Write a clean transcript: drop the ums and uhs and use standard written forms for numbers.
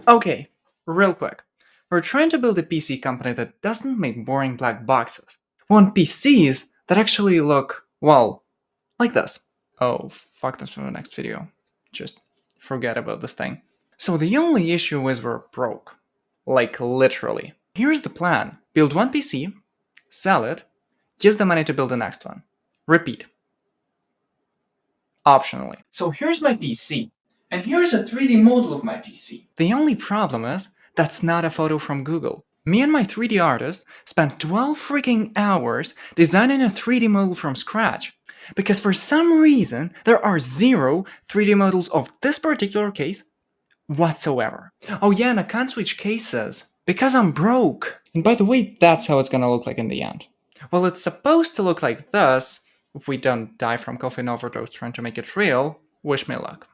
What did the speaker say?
Okay, real quick. We're trying to build a PC company that doesn't make boring black boxes. We want PCs that actually look, well, like this. Oh, fuck this for the next video. Just forget about this thing. So the only issue is we're broke. Like, literally. Here's the plan. Build one PC, sell it, use the money to build the next one. Repeat. Optionally. So here's my PC, and here's a 3D model of my PC. The only problem is, that's not a photo from Google. Me and my 3D artist spent 12 freaking hours designing a 3D model from scratch. Because for some reason, there are 0 3D models of this particular case whatsoever. Oh yeah, and I can't switch cases because I'm broke. And by the way, that's how it's gonna look like in the end. Well, it's supposed to look like this if we don't die from caffeine overdose trying to make it real. Wish me luck.